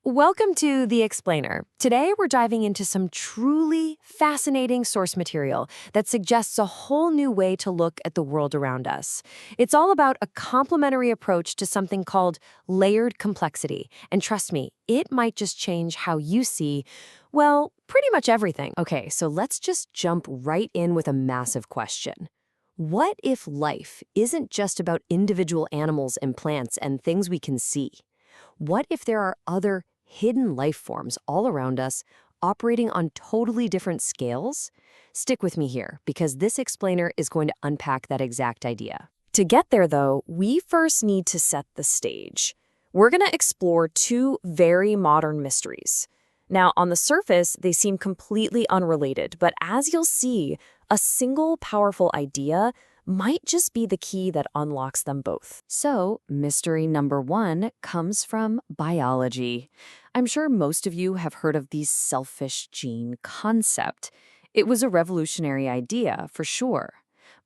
Welcome to The Explainer. Today we're diving into some truly fascinating source material that suggests a whole new way to look at the world around us. It's all about a complementary approach to something called layered complexity. And trust me, it might just change how you see, well, pretty much everything. Okay, so let's just jump right in with a massive question. What if life isn't just about individual animals and plants and things we can see? What if there are other hidden life forms all around us, operating on totally different scales? Stick with me here, because this explainer is going to unpack that exact idea. To get there, though, we first need to set the stage. We're going to explore two very modern mysteries. Now, on the surface, they seem completely unrelated, but as you'll see, a single powerful idea might just be the key that unlocks them both. So, mystery number one comes from biology. I'm sure most of you have heard of the selfish gene concept. It was a revolutionary idea, for sure.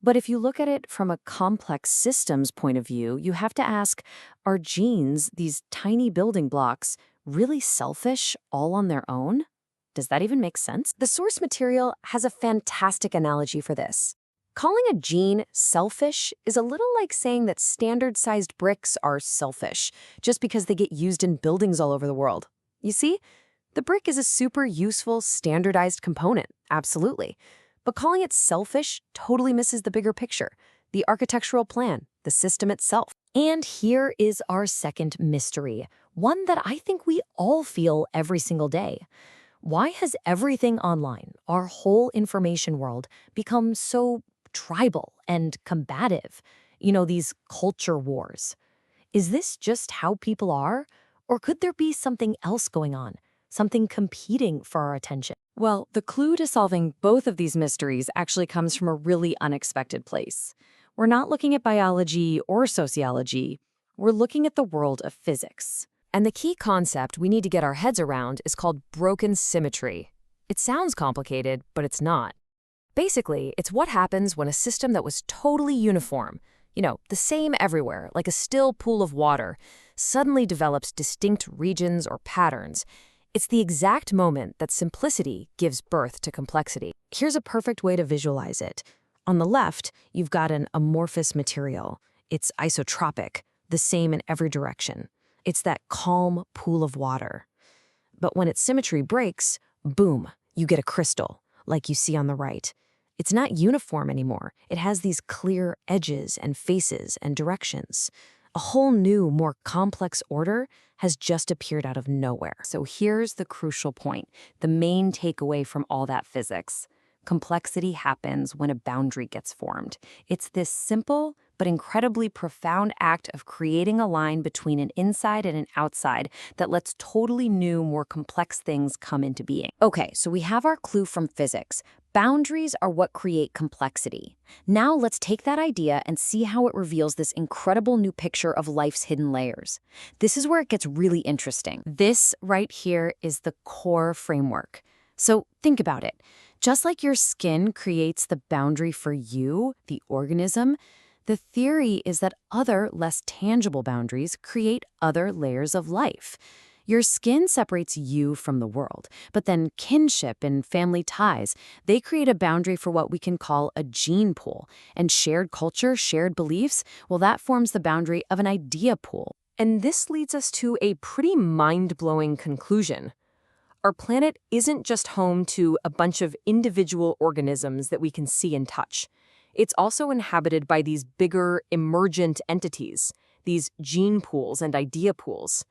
But if you look at it from a complex systems point of view, you have to ask, are genes, these tiny building blocks, really selfish all on their own? Does that even make sense? The source material has a fantastic analogy for this. Calling a gene selfish is a little like saying that standard-sized bricks are selfish just because they get used in buildings all over the world. You see, the brick is a super useful, standardized component, absolutely. But calling it selfish totally misses the bigger picture, the architectural plan, the system itself. And here is our second mystery, one that I think we all feel every single day. Why has everything online, our whole information world, become so tribal and combative? You know, these culture wars. Is this just how people are? Or could there be something else going on? Something competing for our attention? Well, the clue to solving both of these mysteries actually comes from a really unexpected place. We're not looking at biology or sociology. We're looking at the world of physics. And the key concept we need to get our heads around is called broken symmetry. It sounds complicated, but it's not. Basically, it's what happens when a system that was totally uniform, the same everywhere, like a still pool of water, suddenly develops distinct regions or patterns. It's the exact moment that simplicity gives birth to complexity. Here's a perfect way to visualize it. On the left, you've got an amorphous material. It's isotropic, the same in every direction. It's that calm pool of water. But when its symmetry breaks, boom, you get a crystal, like you see on the right. It's not uniform anymore. It has these clear edges and faces and directions. A whole new, more complex order has just appeared out of nowhere. So here's the crucial point, the main takeaway from all that physics. Complexity happens when a boundary gets formed. It's this simple but incredibly profound act of creating a line between an inside and an outside that lets totally new, more complex things come into being. Okay, so we have our clue from physics. Boundaries are what create complexity. Now let's take that idea and see how it reveals this incredible new picture of life's hidden layers. This is where it gets really interesting. This right here is the core framework. So think about it. Just like your skin creates the boundary for you, the organism, the theory is that other, less tangible boundaries create other layers of life. Your skin separates you from the world, but then kinship and family ties, they create a boundary for what we can call a gene pool. And shared culture, shared beliefs, well, that forms the boundary of an idea pool. And this leads us to a pretty mind-blowing conclusion. Our planet isn't just home to a bunch of individual organisms that we can see and touch. It's also inhabited by these bigger, emergent entities, these gene pools and idea pools.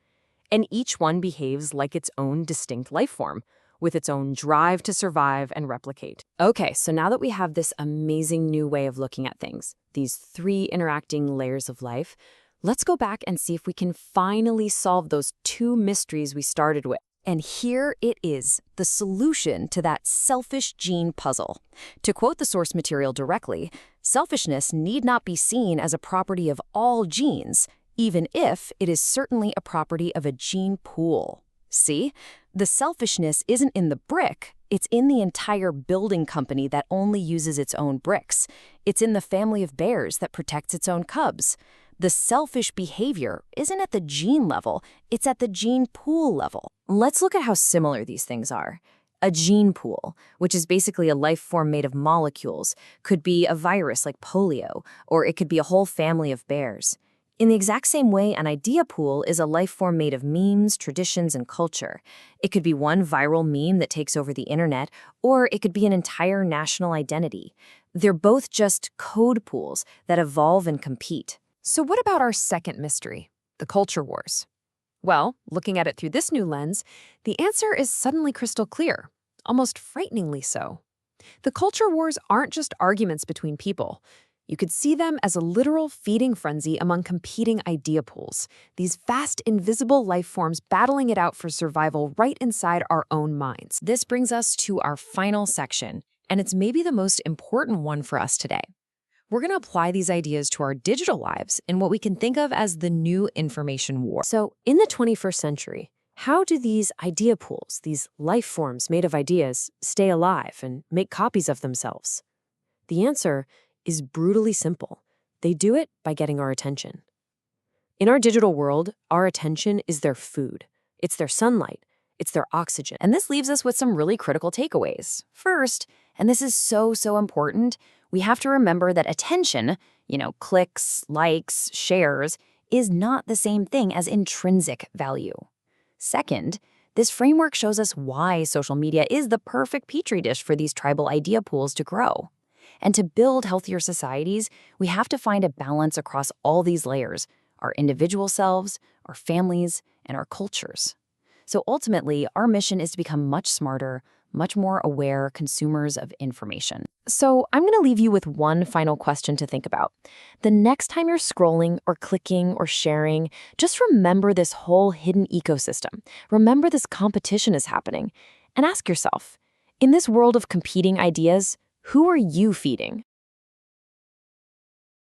And each one behaves like its own distinct life form, with its own drive to survive and replicate. Okay, so now that we have this amazing new way of looking at things, these three interacting layers of life, let's go back and see if we can finally solve those two mysteries we started with. And here it is, the solution to that selfish gene puzzle. To quote the source material directly, selfishness need not be seen as a property of all genes, even if it is certainly a property of a gene pool. See? The selfishness isn't in the brick, it's in the entire building company that only uses its own bricks. It's in the family of bears that protects its own cubs. The selfish behavior isn't at the gene level, it's at the gene pool level. Let's look at how similar these things are. A gene pool, which is basically a life form made of molecules, could be a virus like polio, or it could be a whole family of bears. In the exact same way, an idea pool is a life form made of memes, traditions, and culture. It could be one viral meme that takes over the internet, or it could be an entire national identity. They're both just code pools that evolve and compete. So what about our second mystery, the culture wars? Well, looking at it through this new lens, the answer is suddenly crystal clear, almost frighteningly so. The culture wars aren't just arguments between people. You could see them as a literal feeding frenzy among competing idea pools, these vast, invisible life forms battling it out for survival right inside our own minds. This brings us to our final section, and it's maybe the most important one for us today. We're going to apply these ideas to our digital lives in what we can think of as the new information war. So, in the 21st century, how do these idea pools, these life forms made of ideas, stay alive and make copies of themselves? The answer is brutally simple. They do it by getting our attention. In our digital world, our attention is their food. It's their sunlight. It's their oxygen. And this leaves us with some really critical takeaways. First, and this is so important, we have to remember that attention, clicks, likes, shares, is not the same thing as intrinsic value. Second, this framework shows us why social media is the perfect petri dish for these tribal idea pools to grow. And to build healthier societies, we have to find a balance across all these layers, our individual selves, our families, and our cultures. So ultimately, our mission is to become much smarter, much more aware consumers of information. So I'm going to leave you with one final question to think about. The next time you're scrolling or clicking or sharing, just remember this whole hidden ecosystem. Remember this competition is happening. And ask yourself, in this world of competing ideas, who are you feeding?